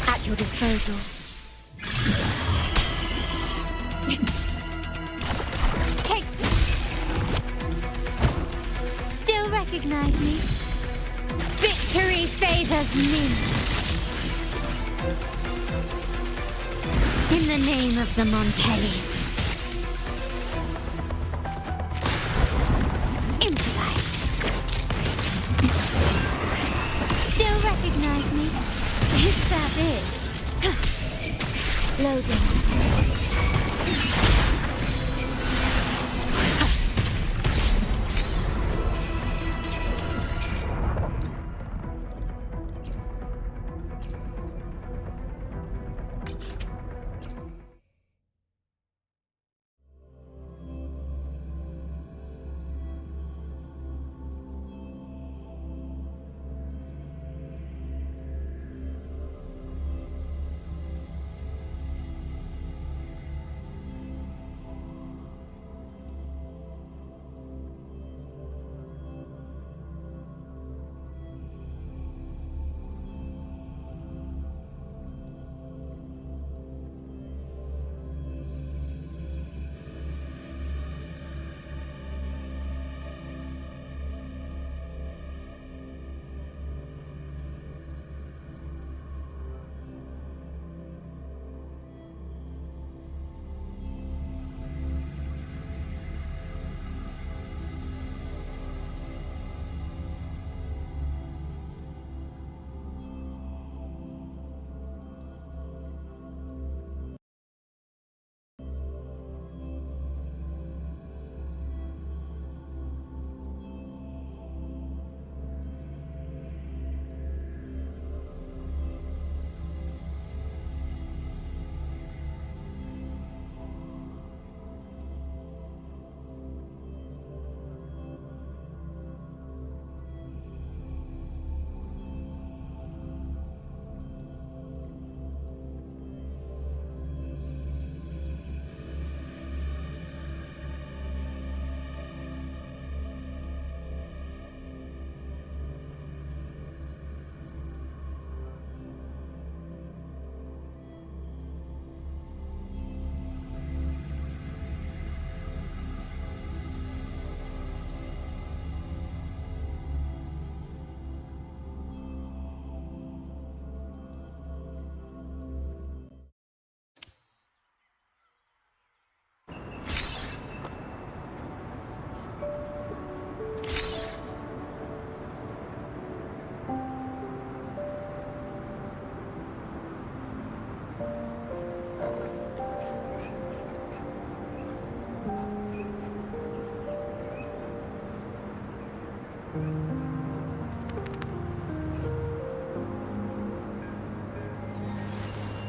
At your disposal. Take this. Still recognize me? Victory favors me. In the name of the Montellis. Improvise. Still recognize me? Is that it? Loading.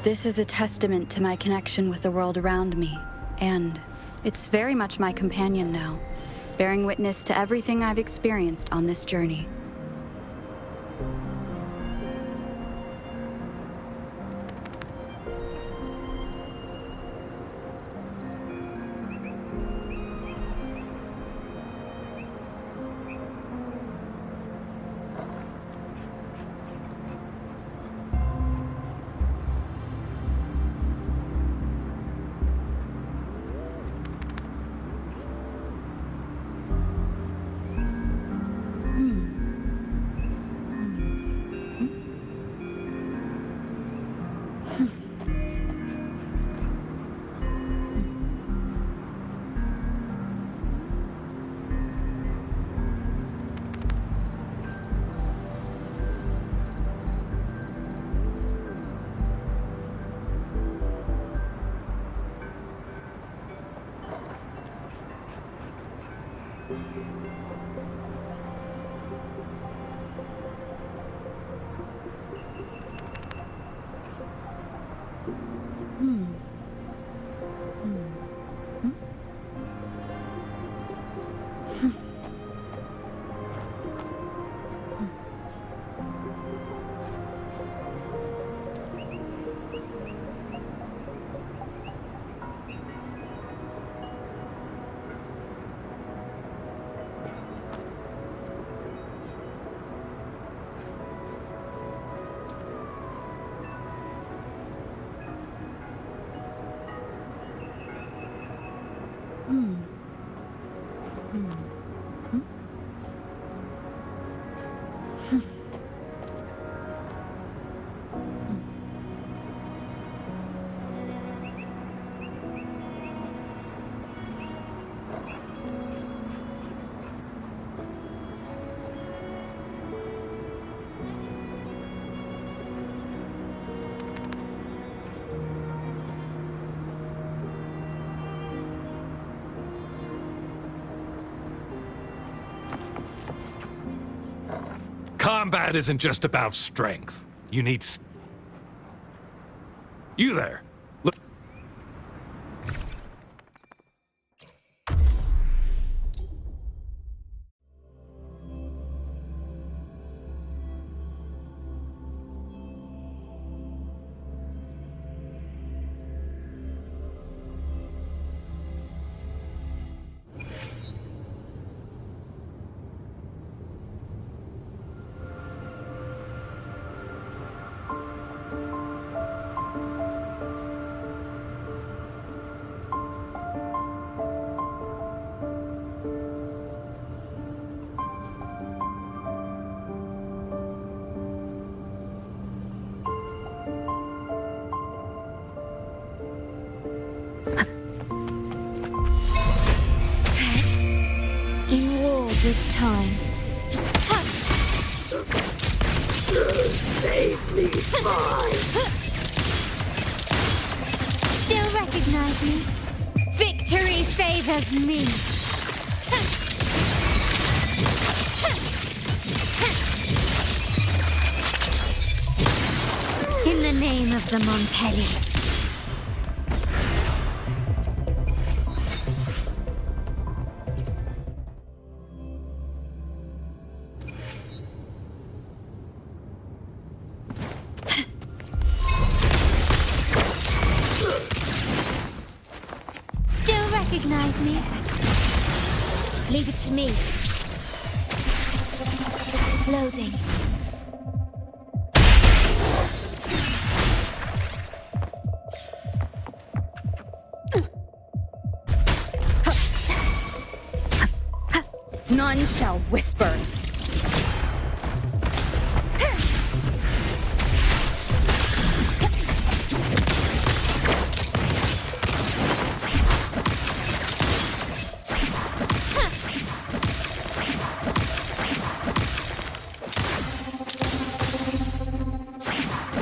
This is a testament to my connection with the world around me, and it's very much my companion now, bearing witness to everything I've experienced on this journey. Combat isn't just about strength. You need... You there. Look. In war with time. Save me, fine. Still recognize me? Victory favors me. In the name of the Montellis. Recognize me? Leave it to me. Loading. None shall whisper.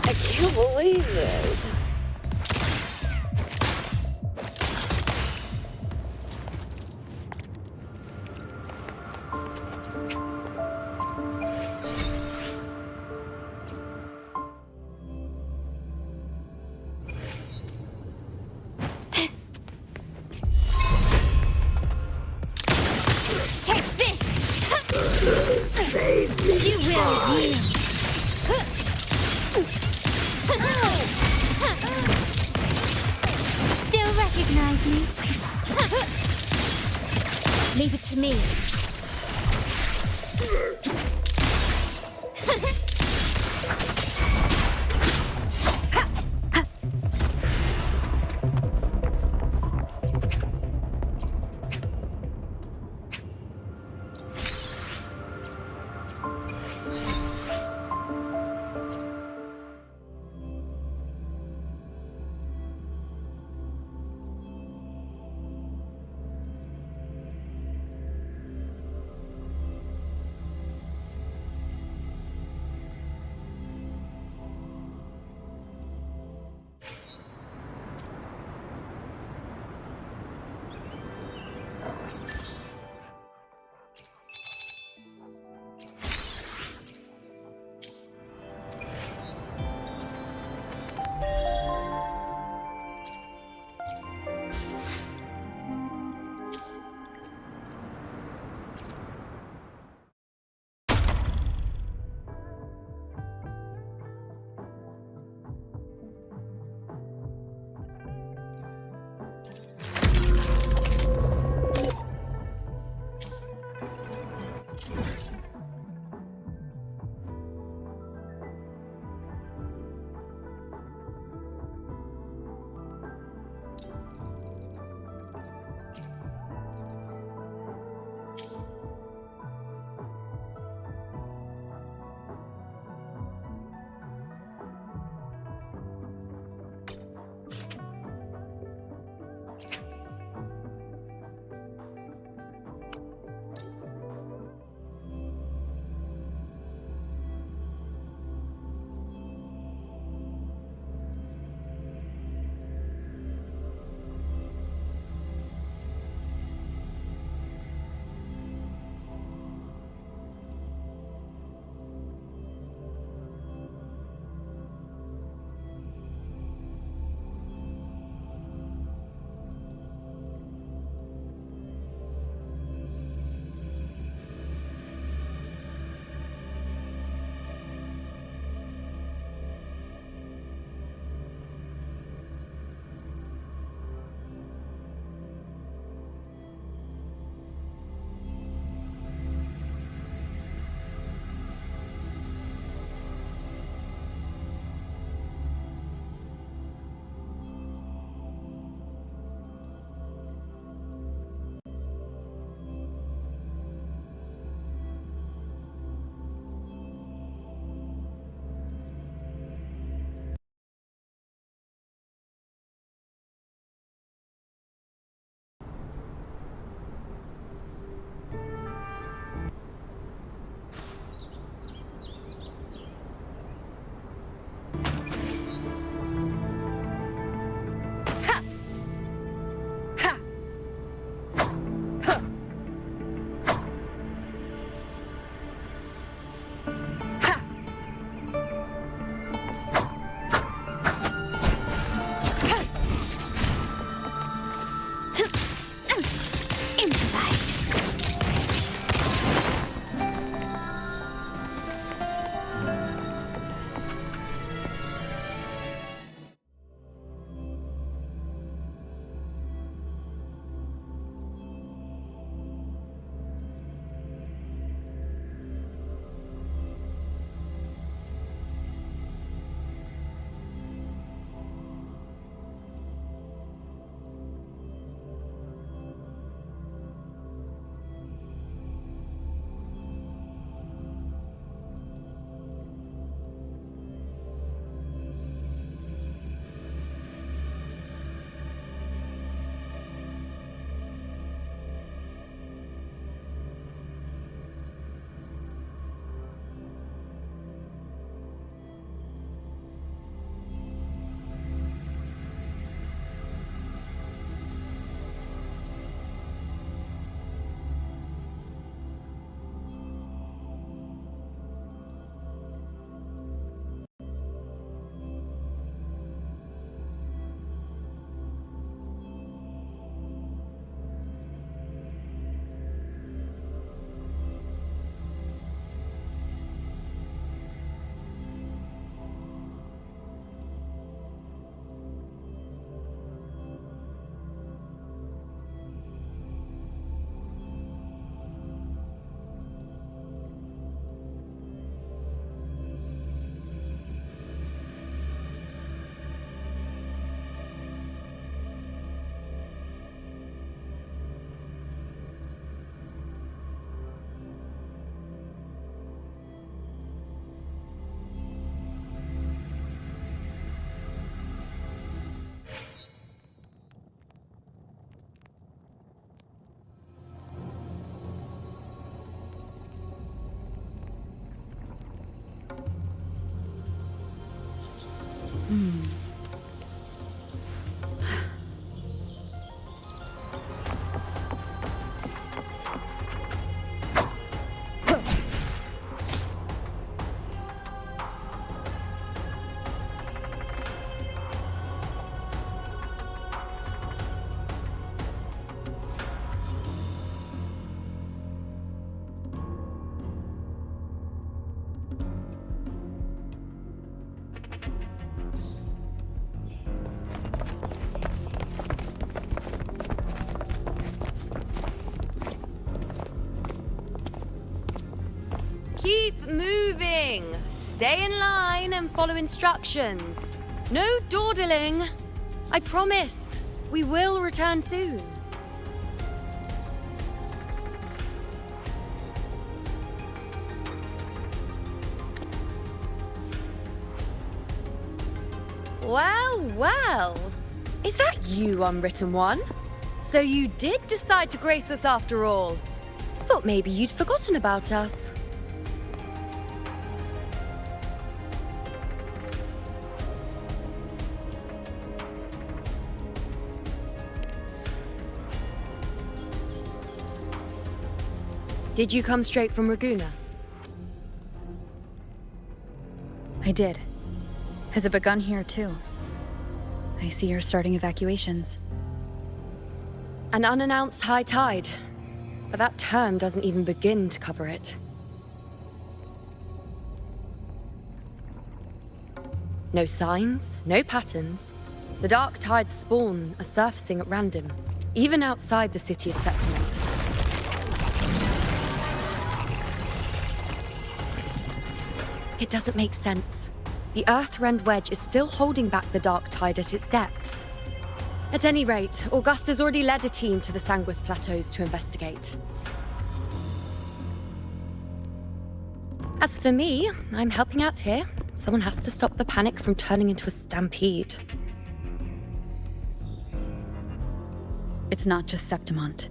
I can't believe this. Take this! Save me, You will fine. yield. Still recognize me? Leave it to me. boarding! Stay in line and follow instructions. No dawdling. I promise, we will return soon. Well, well. Is that you, Unwritten One? So you did decide to grace us after all. Thought maybe you'd forgotten about us. Did you come straight from Raguna? I did. Has it begun here, too? I see you're starting evacuations. An unannounced high tide. But that term doesn't even begin to cover it. No signs, no patterns. The dark tide's spawn are surfacing at random, even outside the city of Septimont. It doesn't make sense. The Earthrend Wedge is still holding back the dark tide at its depths. At any rate, Augusta's already led a team to the Sanguis Plateaus to investigate. As for me, I'm helping out here. Someone has to stop the panic from turning into a stampede. It's not just Septimont.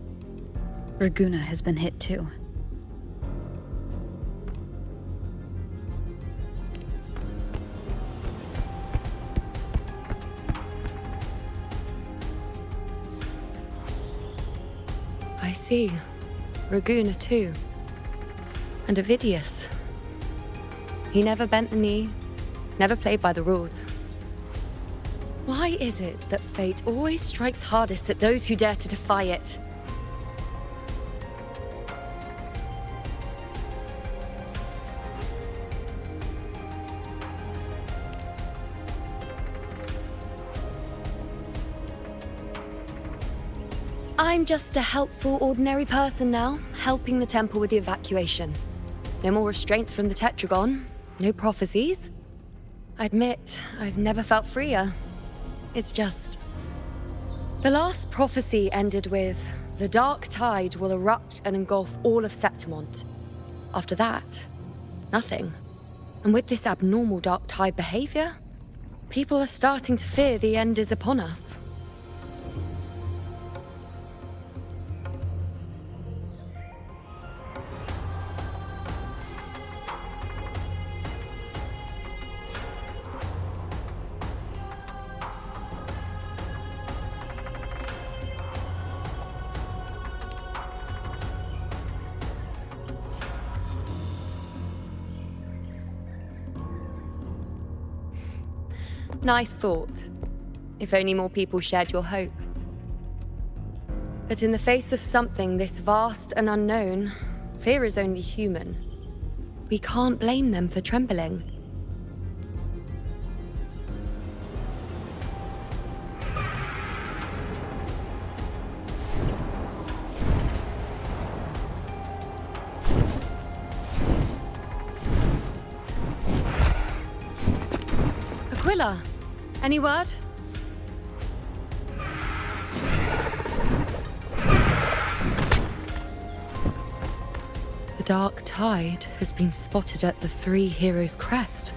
Raguna has been hit too. I see. Raguna too. And Ovidius. He never bent the knee, never played by the rules. Why is it that fate always strikes hardest at those who dare to defy it? I'm just a helpful, ordinary person now, helping the temple with the evacuation. No more restraints from the Tetragon, no prophecies. I admit, I've never felt freer. It's just... The last prophecy ended with, the dark tide will erupt and engulf all of Septimont. After that, nothing. And with this abnormal dark tide behavior, people are starting to fear the end is upon us. Nice thought. If only more people shared your hope. But in the face of something this vast and unknown, fear is only human. We can't blame them for trembling. Aquila, any word? The dark tide has been spotted at the Three Heroes' Crest.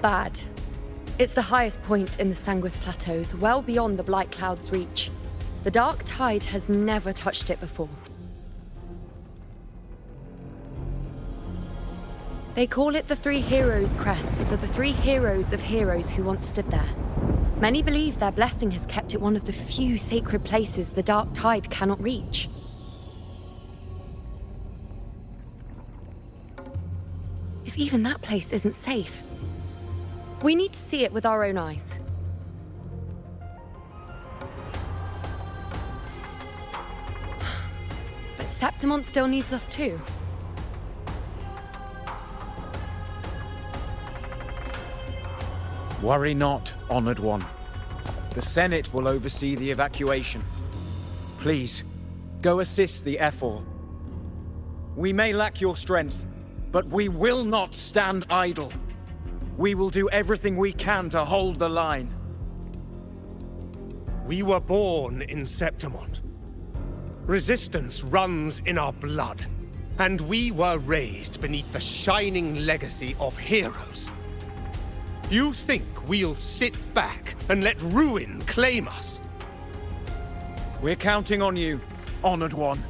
Bad. It's the highest point in the Sanguis Plateaus, well beyond the Blight Cloud's reach. The dark tide has never touched it before. They call it the Three Heroes' Crest for the three heroes of heroes who once stood there. Many believe their blessing has kept it one of the few sacred places the dark tide cannot reach. If even that place isn't safe, we need to see it with our own eyes. But Septimont still needs us too. Worry not, Honored One. The Senate will oversee the evacuation. Please, go assist the Ephor. We may lack your strength, but we will not stand idle. We will do everything we can to hold the line. We were born in Septimont. Resistance runs in our blood. And we were raised beneath the shining legacy of heroes. You think we'll sit back and let ruin claim us? We're counting on you, Honored One.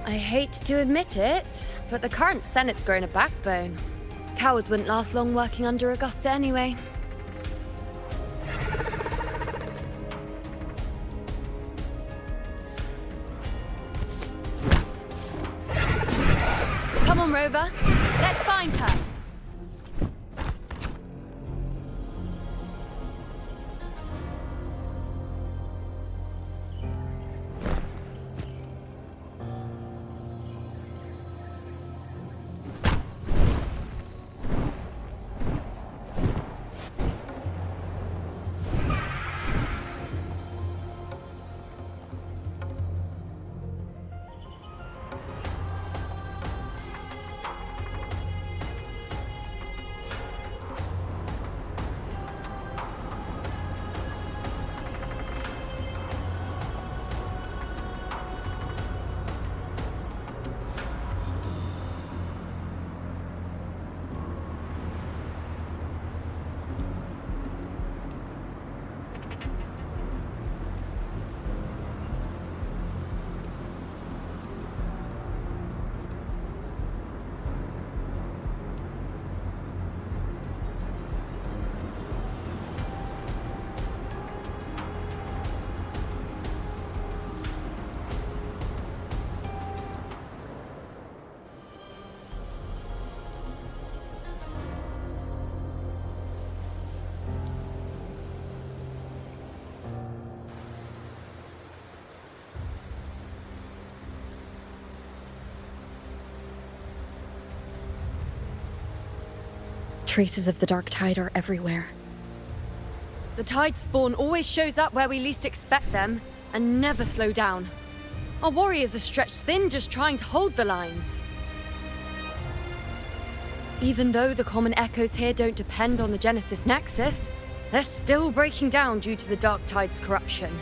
I hate to admit it, but the current Senate's grown a backbone. Cowards wouldn't last long working under Augusta anyway. Come on, Rover. Let's find her. Traces of the Dark Tide are everywhere. The Tide spawn always shows up where we least expect them, and never slow down. Our warriors are stretched thin just trying to hold the lines. Even though the common echoes here don't depend on the Genesis Nexus, they're still breaking down due to the Dark Tide's corruption.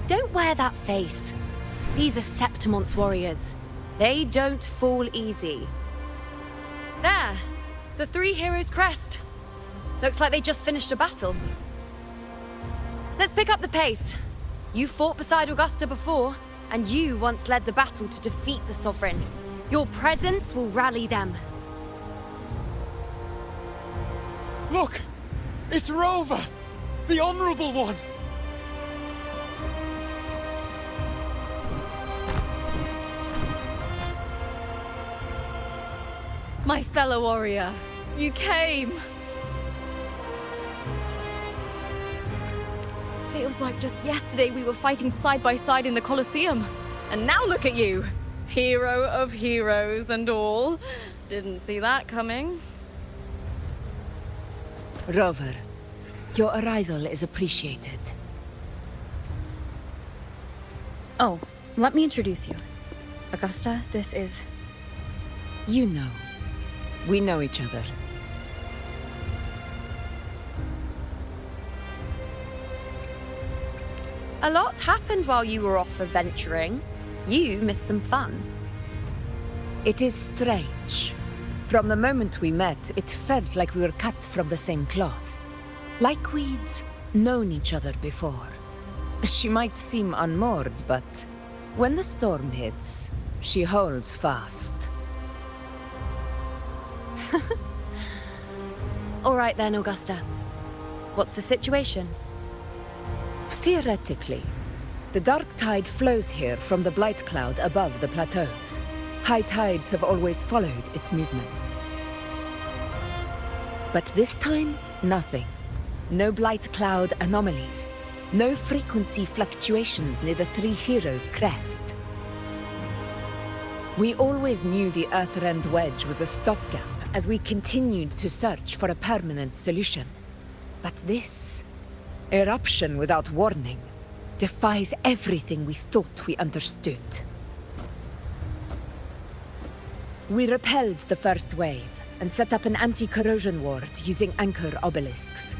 Don't wear that face. These are Septimont's warriors. They don't fall easy. There! The three heroes' crest. Looks like they just finished a battle. Let's pick up the pace. You fought beside Augusta before, and you once led the battle to defeat the Sovereign. Your presence will rally them. Look! It's Rover! The Honorable One! My fellow warrior, you came! Feels like just yesterday we were fighting side by side in the Colosseum. And now look at you! Hero of heroes and all. Didn't see that coming. Rover, your arrival is appreciated. Oh, let me introduce you. Augusta, this is... You know. We know each other. A lot happened while you were off adventuring. You missed some fun. It is strange. From the moment we met, it felt like we were cut from the same cloth. Like we'd known each other before. She might seem unmoored, but when the storm hits, she holds fast. All right then, Augusta. What's the situation? Theoretically, the Dark Tide flows here from the Blight Cloud above the plateaus. High tides have always followed its movements. But this time, nothing. No Blight Cloud anomalies. No frequency fluctuations near the Three Heroes crest. We always knew the Earthrend Wedge was a stopgap as we continued to search for a permanent solution. But this eruption without warning defies everything we thought we understood. We repelled the first wave and set up an anti-corrosion ward using anchor obelisks.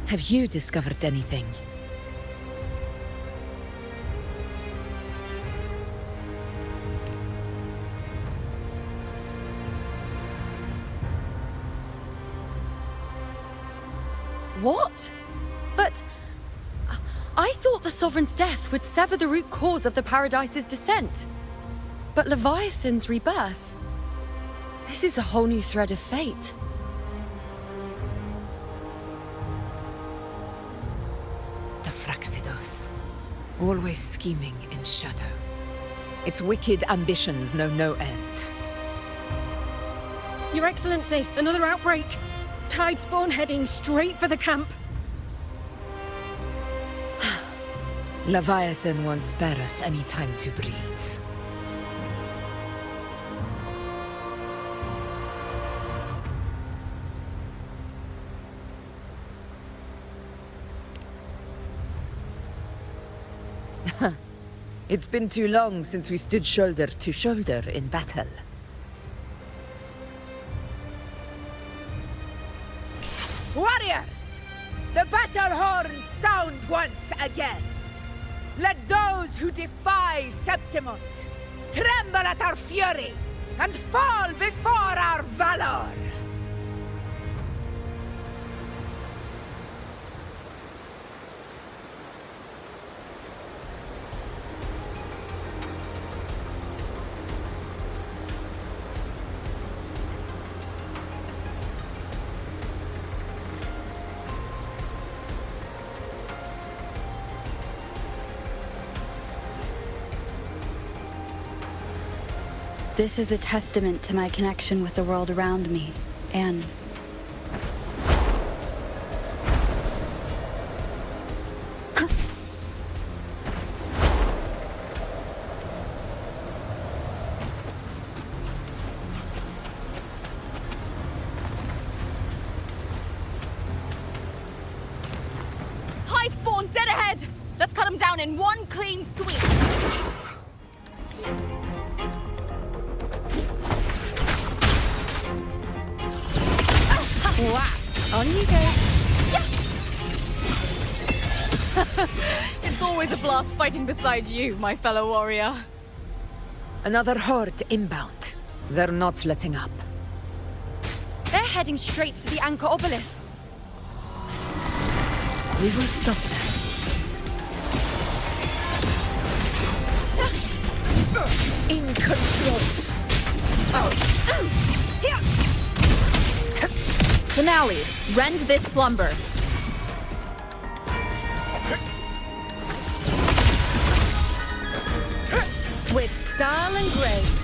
Have you discovered anything? What? But I thought the Sovereign's death would sever the root cause of the Paradise's descent. But Leviathan's rebirth? This is a whole new thread of fate. The Fraxidos. Always scheming in shadow. Its wicked ambitions know no end. Your Excellency, another outbreak. Tidespawn heading straight for the camp. Leviathan won't spare us any time to breathe. It's been too long since we stood shoulder to shoulder in battle. Warriors! The battle horns sound once again! Let those who defy Septimont tremble at our fury and fall before our valor! This is a testament to my connection with the world around me, and Tidespawn dead ahead! Let's cut them down in one clean sweep. On you go. It's always a blast fighting beside you, my fellow warrior. Another horde inbound. They're not letting up. They're heading straight for the anchor obelisks. We will stop them. In control! Finale, rend this slumber. With style and grace.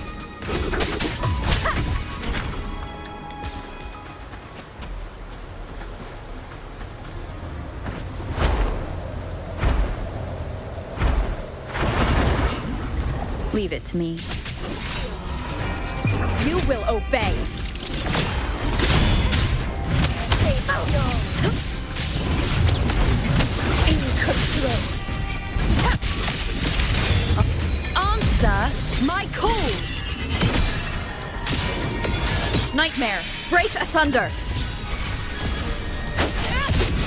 leave it to me. You will obey. In control! Answer my call! Nightmare, break asunder!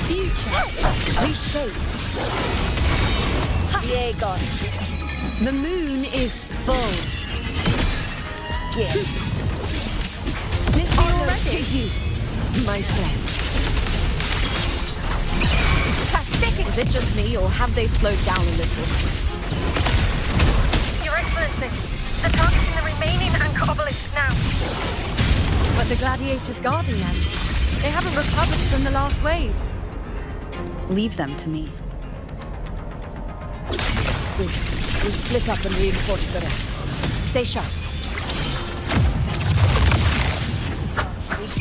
Future, reshape. Diego. The moon is full. Yeah. Miss you already? To you, my friend. Is it just me, or have they slowed down a little? Your Excellency, they're targeting the remaining anchor obelisk now. But the gladiators guarding them. They haven't recovered from the last wave. Leave them to me. Good. We'll split up and reinforce the rest. Stay sharp.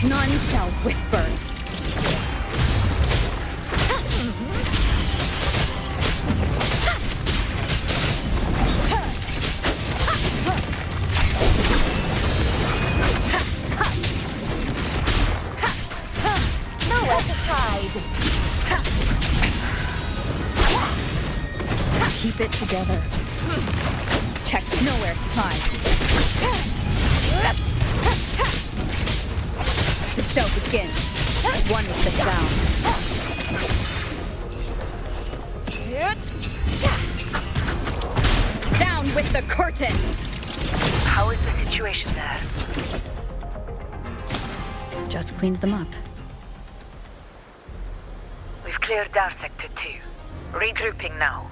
None shall whisper. keep it together. Check. Nowhere to hide. The show begins. One is the sound. Down with the curtain! How is the situation there? Just cleaned them up. We've cleared our sector 2. Regrouping now.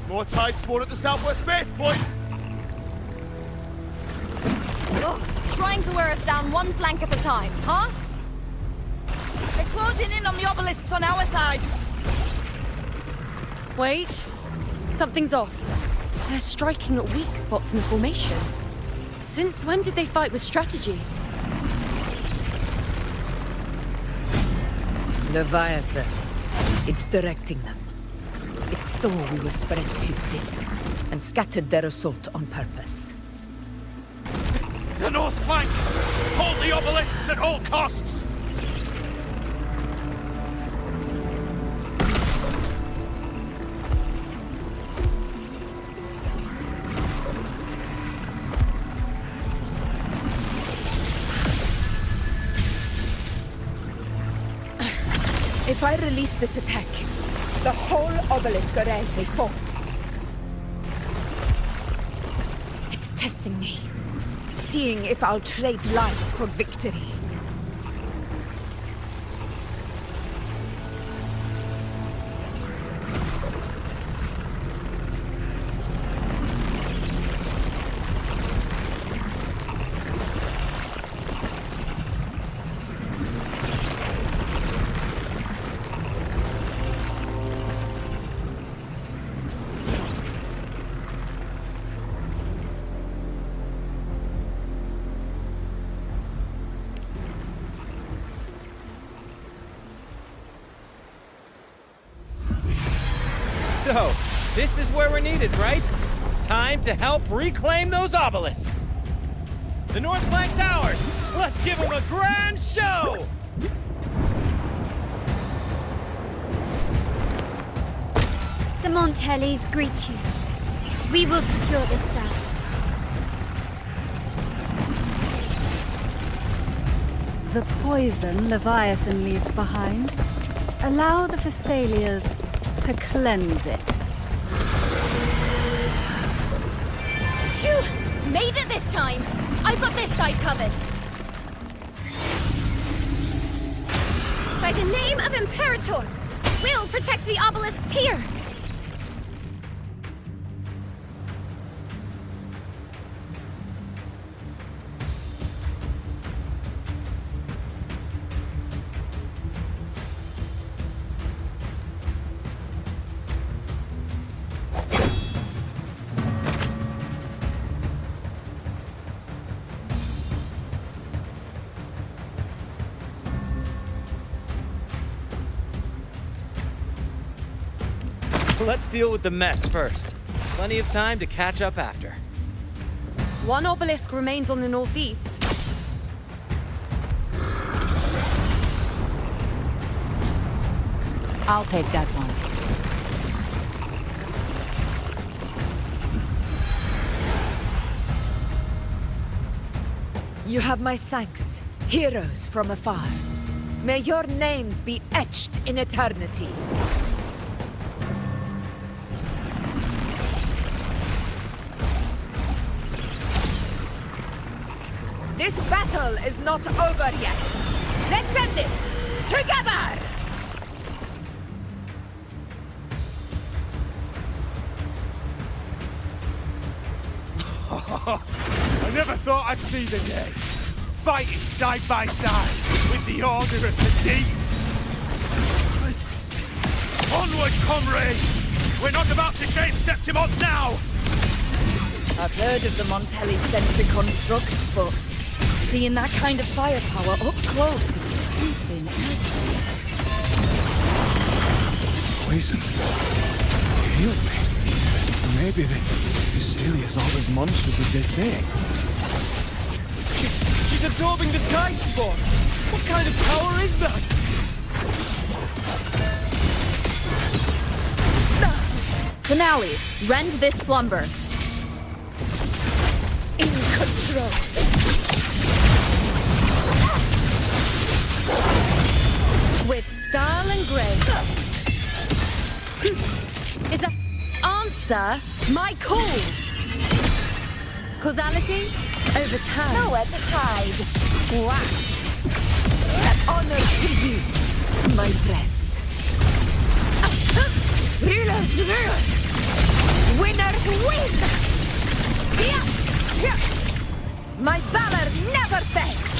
More tide spawn at the southwest base point! Ugh, trying to wear us down one flank at a time, huh? They're closing in on the obelisks on our side. Wait. Something's off. They're striking at weak spots in the formation. Since when did they fight with strategy? Leviathan. It's directing them. It saw we were spread too thin, and scattered their assault on purpose. The north flank! Hold the obelisks at all costs! If I release this attack, the whole obelisk array may fall. It's testing me, seeing if I'll trade lives for victory. So, this is where we're needed, right? Time to help reclaim those obelisks. The north flank's ours. Let's give them a grand show! The Montellis greet you. We will secure this south. The poison Leviathan leaves behind, allow the Thessalians to cleanse it. Phew! Made it this time! I've got this side covered! By the name of Imperator, we'll protect the obelisks here! Let's deal with the mess first. Plenty of time to catch up after. One obelisk remains on the northeast. I'll take that one. You have my thanks, heroes from afar. May your names be etched in eternity. This battle is not over yet. Let's end this together! I never thought I'd see the day. Fighting side by side with the Order of the Deep. Onward, comrades! We're not about to shame Septimont now! I've heard of the Montelli sentry constructs, but Seeing that kind of firepower up close is something else. Poison. Heal me. Maybe the Cecilia's all as monstrous as they say. She's absorbing the tide spawn! What kind of power is that? Finale, rend this slumber. In control. With style and grace. Is that answer my call? Causality over time. Nowhere to hide. Wow. An honor to you, my friend. Rulers rule. Winners win. Yeah. My valor never fails.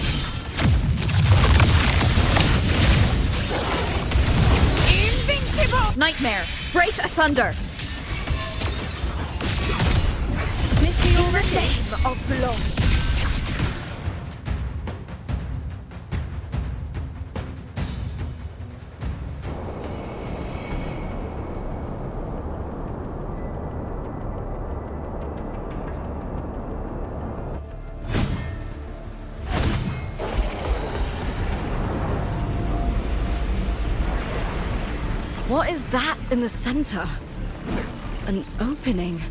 Invincible. Nightmare, break asunder. This is the name of blood. What is that in the center? An opening.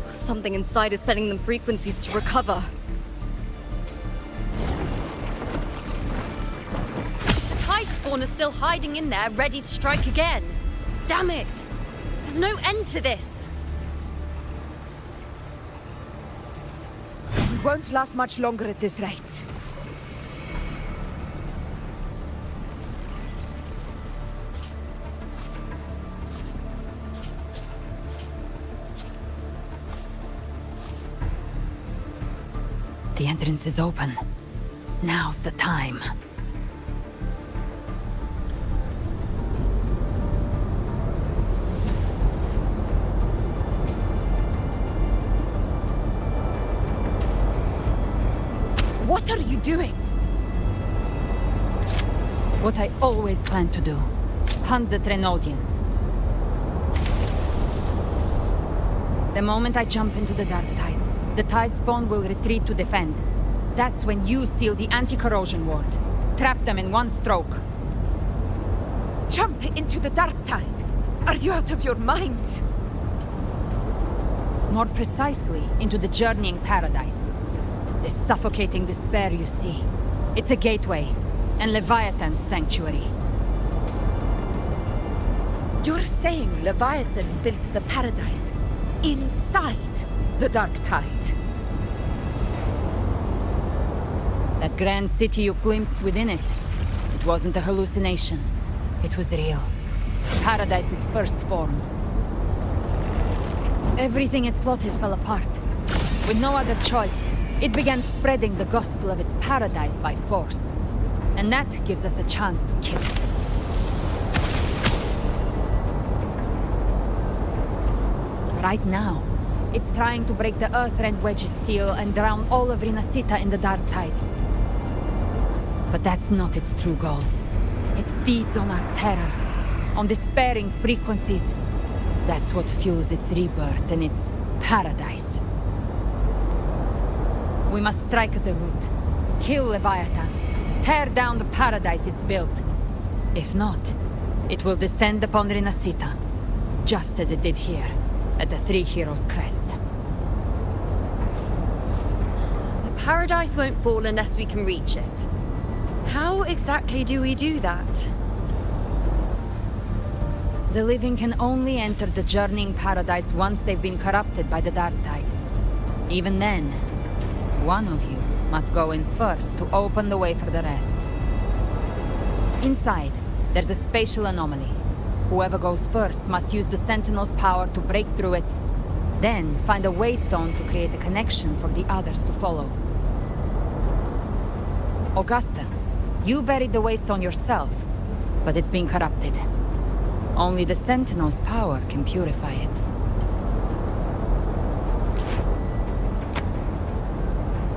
Something inside is sending them frequencies to recover. The tide spawn is still hiding in there, ready to strike again. Damn it! There's no end to this. We won't last much longer at this rate. The entrance is open. Now's the time. What are you doing? What I always planned to do. Hunt the Trenodian. The moment I jump into the dark tide, the tide spawn will retreat to defend. That's when you seal the anti-corrosion ward. Trap them in one stroke. Jump into the dark tide. Are you out of your mind? More precisely, into the journeying paradise. The suffocating despair you see. It's a gateway, and Leviathan's sanctuary. You're saying Leviathan builds the paradise inside the dark tide? That grand city you glimpsed within it, it wasn't a hallucination. It was real. Paradise's first form. Everything it plotted fell apart. With no other choice, it began spreading the gospel of its paradise by force. And that gives us a chance to kill it. Right now, it's trying to break the Earthrend Wedge's seal and drown all of Rinasita in the dark tide. But that's not its true goal. It feeds on our terror, on despairing frequencies. That's what fuels its rebirth and its paradise. We must strike at the root, kill Leviathan, tear down the paradise it's built. If not, it will descend upon Rinasita, just as it did here, at the Three Heroes' Crest. The paradise won't fall unless we can reach it. How exactly do we do that? The living can only enter the journeying paradise once they've been corrupted by the dark tide. Even then, one of you must go in first to open the way for the rest. Inside, there's a spatial anomaly. Whoever goes first must use the Sentinel's power to break through it, then find a waystone to create a connection for the others to follow. Augusta, you buried the waystone yourself, but it's been corrupted. Only the Sentinel's power can purify it.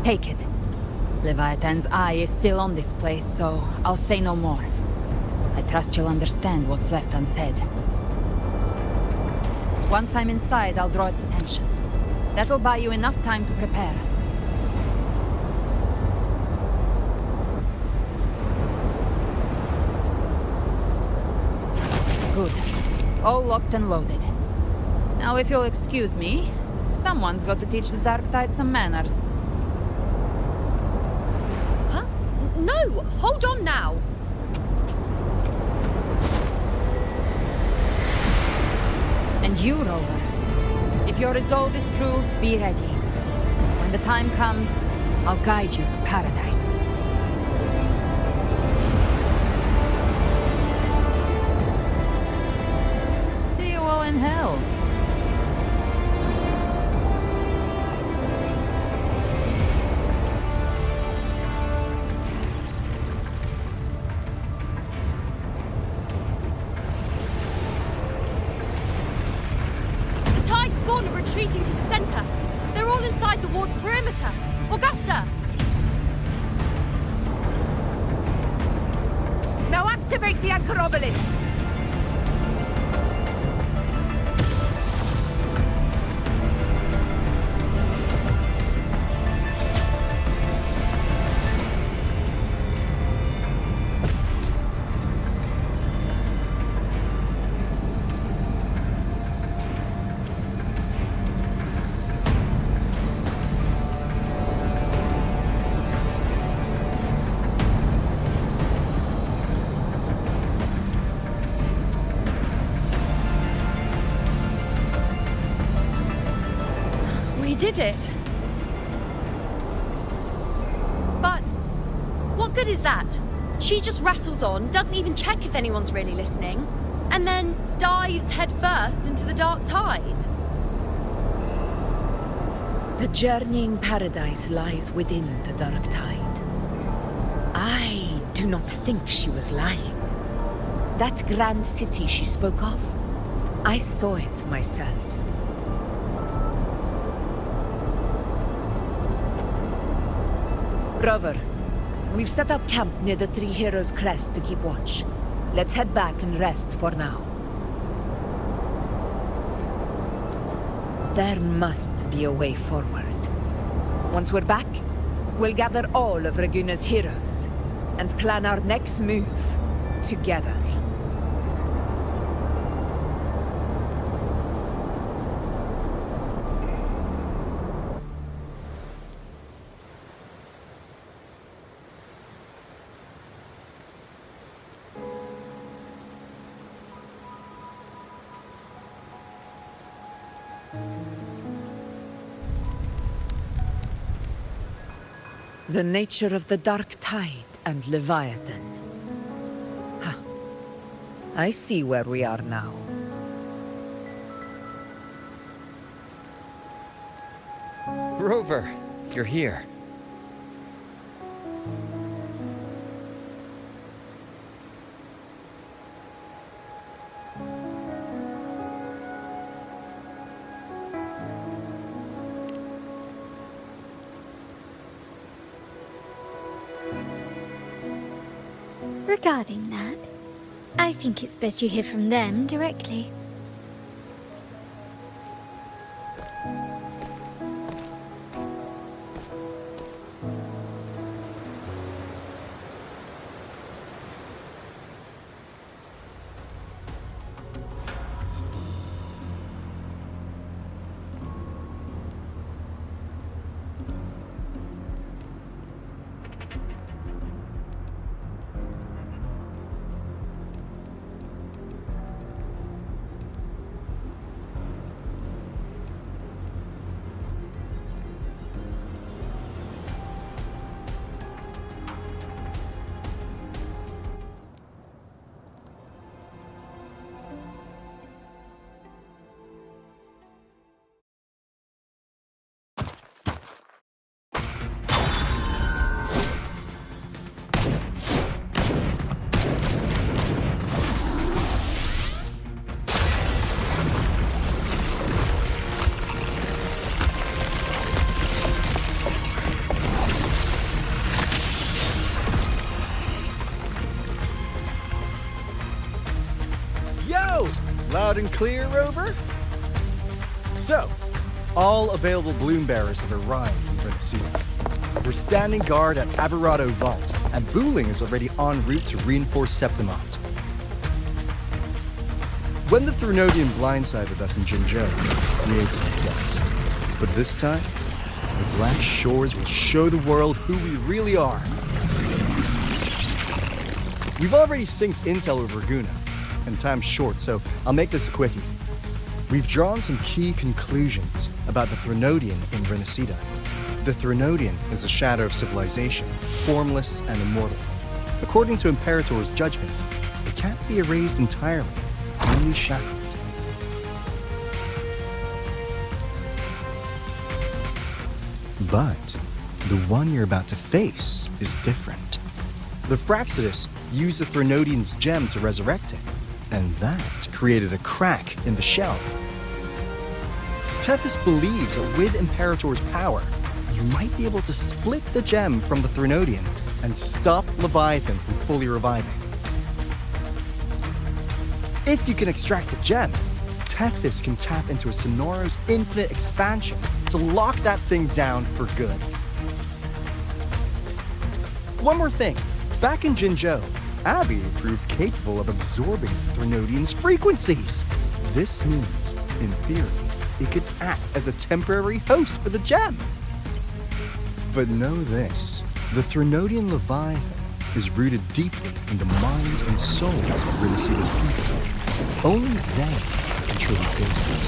Take it. Leviathan's eye is still on this place, so I'll say no more. I trust you'll understand what's left unsaid. Once I'm inside, I'll draw its attention. That'll buy you enough time to prepare. Good. All locked and loaded. Now, if you'll excuse me, someone's got to teach the Dark Tide some manners. Huh? No! Hold on now! And you, Rover. If your resolve is true, be ready. When the time comes, I'll guide you to paradise. See you all in hell. Retreating to the center. They're all inside the ward's perimeter. Augusta! Now activate the anchor obelisks! Did it. But what good is that? She just rattles on, doesn't even check if anyone's really listening, and then dives headfirst into the dark tide. The journeying paradise lies within the dark tide. I do not think she was lying. That grand city she spoke of, I saw it myself. Rover, we've set up camp near the Three Heroes Crest to keep watch. Let's head back and rest for now. There must be a way forward. Once we're back, we'll gather all of Raguna's heroes and plan our next move together. The nature of the Dark Tide and Leviathan. Huh. I see where we are now. Rover, you're here. Regarding that, I think it's best you hear from them directly. Loud and clear, Rover? So, all available bloom bearers have arrived in Renacida. We're standing guard at Averado Vault, and Booling is already en route to reinforce Septimont. When the Threnodian blindsided us in Jinzhou, we ate some dust. But this time, the Black Shores will show the world who we really are. We've already synced intel with Raguna, and time's short, so I'll make this a quickie. We've drawn some key conclusions about the Threnodian in Renacida. The Threnodian is a shadow of civilization, formless and immortal. According to Imperator's judgment, it can't be erased entirely, only shackled. But the one you're about to face is different. The Fraxidus used the Threnodian's gem to resurrect it, and that created a crack in the shell. Tethys believes that with Imperator's power, you might be able to split the gem from the Threnodian and stop Leviathan from fully reviving. If you can extract the gem, Tethys can tap into a Sonoro's infinite expansion to lock that thing down for good. One more thing. Back in Jinzhou, Abby proved capable of absorbing the Threnodian's frequencies. This means, in theory, it could act as a temporary host for the gem. But know this, the Threnodian Leviathan is rooted deeply in the minds and souls of Renacida's people. Only they can truly face it.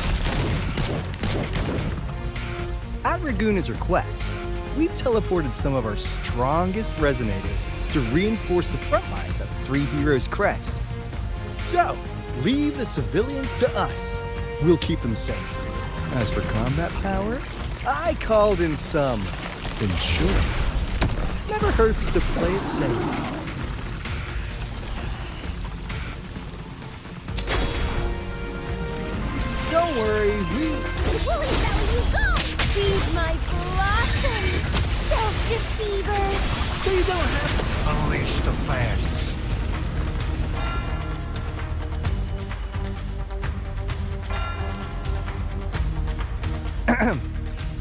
At Raguna's request, we've teleported some of our strongest resonators to reinforce the front lines at the Three Heroes Crest. So, leave the civilians to us. We'll keep them safe. As for combat power, I called in some insurance. Never hurts to play it safe. Don't worry, Holy hell, you go! Feed my blossoms, self-deceivers! So you don't have to unleash the fans.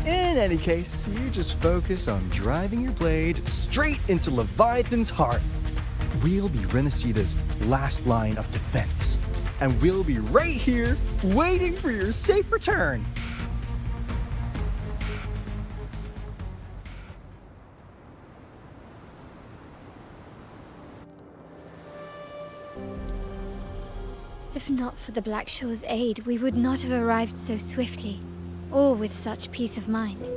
In any case, you just focus on driving your blade straight into Leviathan's heart. We'll be Renacida's last line of defense, and we'll be right here waiting for your safe return. If not for the Black Shore's aid, we would not have arrived so swiftly, or with such peace of mind.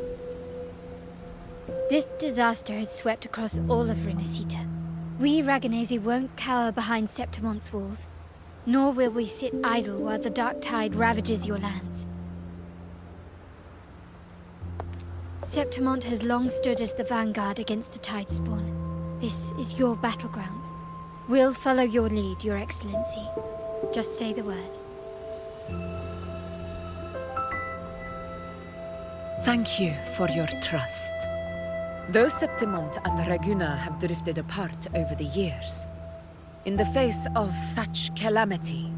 This disaster has swept across all of Renacida. We Raganese won't cower behind Septimont's walls, nor will we sit idle while the dark tide ravages your lands. Septimont has long stood as the vanguard against the Tidespawn. This is your battleground. We'll follow your lead, Your Excellency. Just say the word. Thank you for your trust. Though Septimont and Raguna have drifted apart over the years, in the face of such calamity,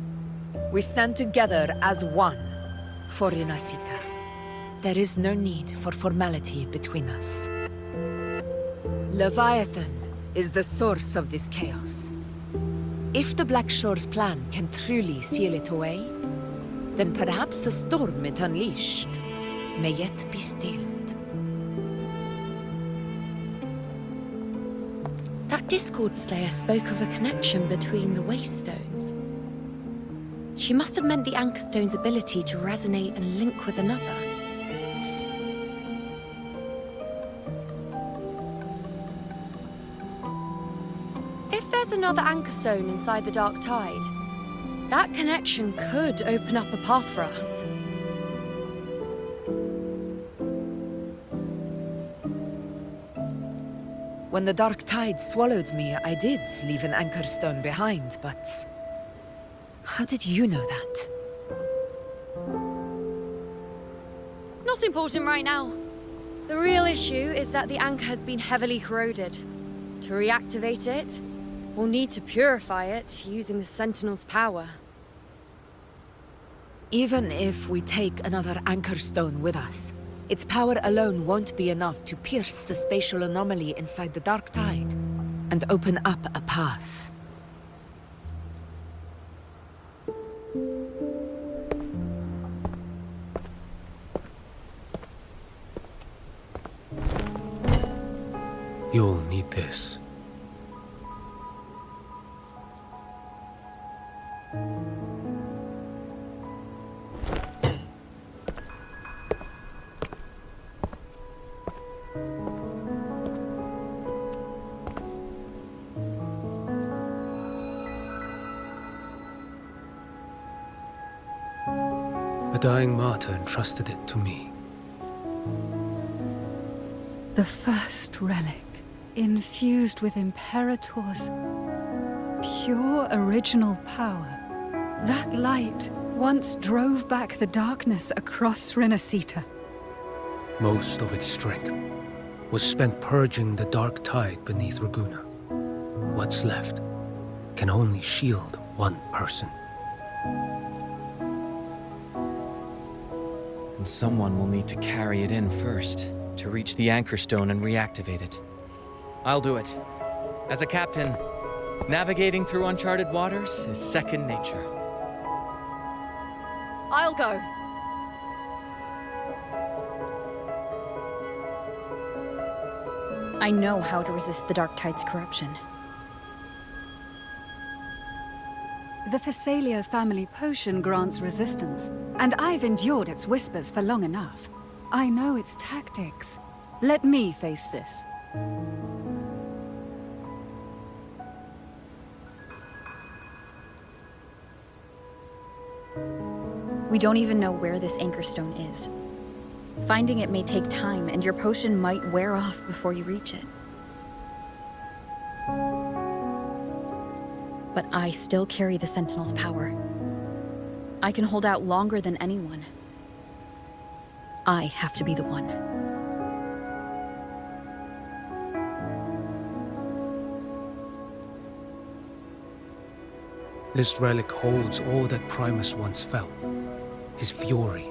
we stand together as one for Renacida. There is no need for formality between us. Leviathan is the source of this chaos. If the Black Shore's plan can truly seal it away, then perhaps the storm it unleashed may yet be stilled. That Discord Slayer spoke of a connection between the Wastestones. She must have meant the Anchor Stone's ability to resonate and link with another. If there's another Anchor Stone inside the Dark Tide, that connection could open up a path for us. When the Dark Tide swallowed me, I did leave an Anchor Stone behind, but how did you know that? Not important right now. The real issue is that the anchor has been heavily corroded. To reactivate it, we'll need to purify it using the Sentinel's power. Even if we take another anchor stone with us, its power alone won't be enough to pierce the spatial anomaly inside the Dark Tide and open up a path. You'll need this. A dying martyr entrusted it to me. The first relic, infused with Imperator's pure original power. That light once drove back the darkness across Renacita. Most of its strength was spent purging the dark tide beneath Raguna. What's left can only shield one person. And someone will need to carry it in first, to reach the anchor stone and reactivate it. I'll do it. As a captain, navigating through uncharted waters is second nature. I'll go. I know how to resist the Dark Tide's corruption. The Phasalia family potion grants resistance, and I've endured its whispers for long enough. I know its tactics. Let me face this. We don't even know where this anchor stone is. Finding it may take time, and your potion might wear off before you reach it. But I still carry the Sentinel's power. I can hold out longer than anyone. I have to be the one. This relic holds all that Primus once felt. His fury,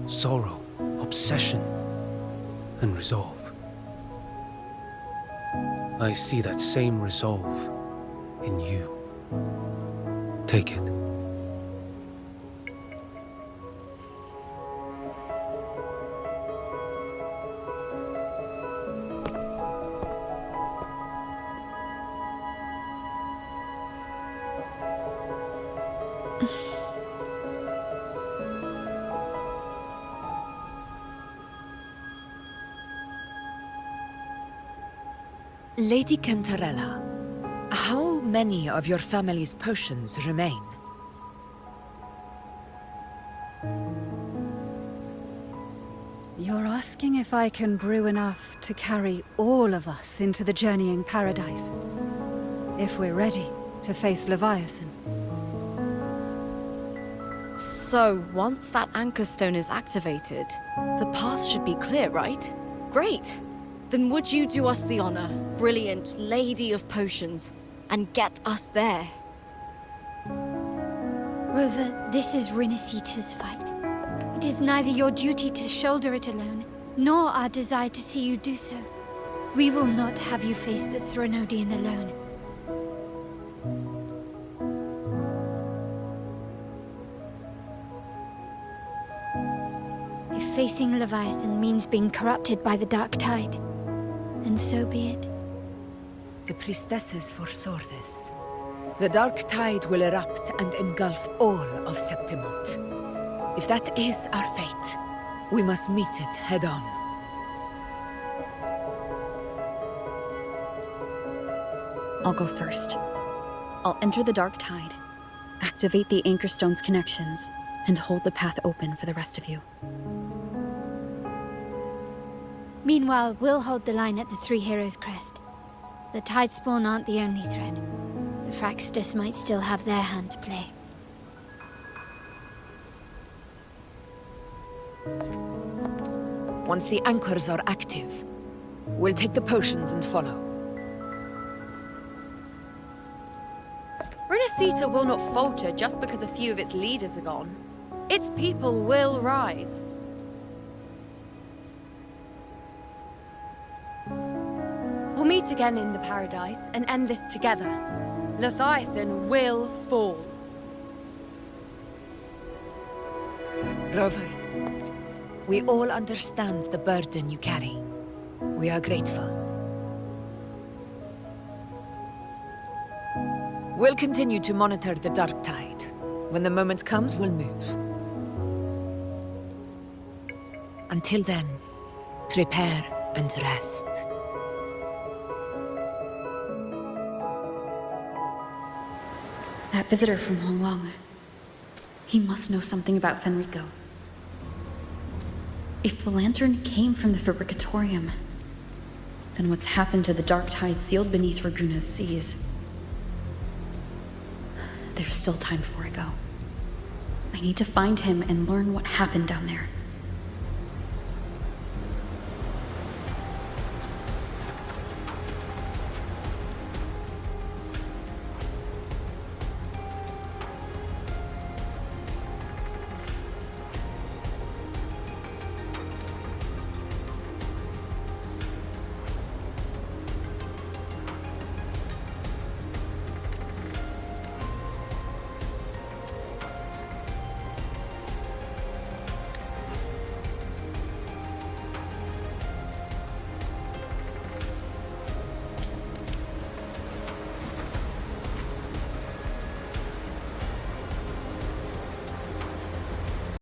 sorrow, obsession, and resolve. I see that same resolve in you. Take it. Lady Cantarella, how many of your family's potions remain? You're asking if I can brew enough to carry all of us into the journeying paradise. If we're ready to face Leviathan. So, once that anchor stone is activated, the path should be clear, right? Great! Then would you do us the honor, brilliant Lady of Potions, and get us there? Rover, this is Renacita's fight. It is neither your duty to shoulder it alone, nor our desire to see you do so. We will not have you face the Thronodian alone. If facing Leviathan means being corrupted by the Dark Tide, then so be it. The priestesses foresaw this. The Dark Tide will erupt and engulf all of Septimont. If that is our fate, we must meet it head-on. I'll go first. I'll enter the Dark Tide, activate the Anchor Stone's connections, and hold the path open for the rest of you. Meanwhile, we'll hold the line at the Three Heroes Crest. The Tidespawn aren't the only threat. The Fraxtus might still have their hand to play. Once the anchors are active, we'll take the potions and follow. Renacita will not falter just because a few of its leaders are gone. Its people will rise. We'll meet again in the Paradise and end this together. Leviathan will fall. Rover, we all understand the burden you carry. We are grateful. We'll continue to monitor the dark tide. When the moment comes, we'll move. Until then, prepare and rest. That visitor from Honglong. He must know something about Fenrico. If the lantern came from the Fabricatorium, then what's happened to the dark tide sealed beneath Raguna's seas? There's still time before I go. I need to find him and learn what happened down there.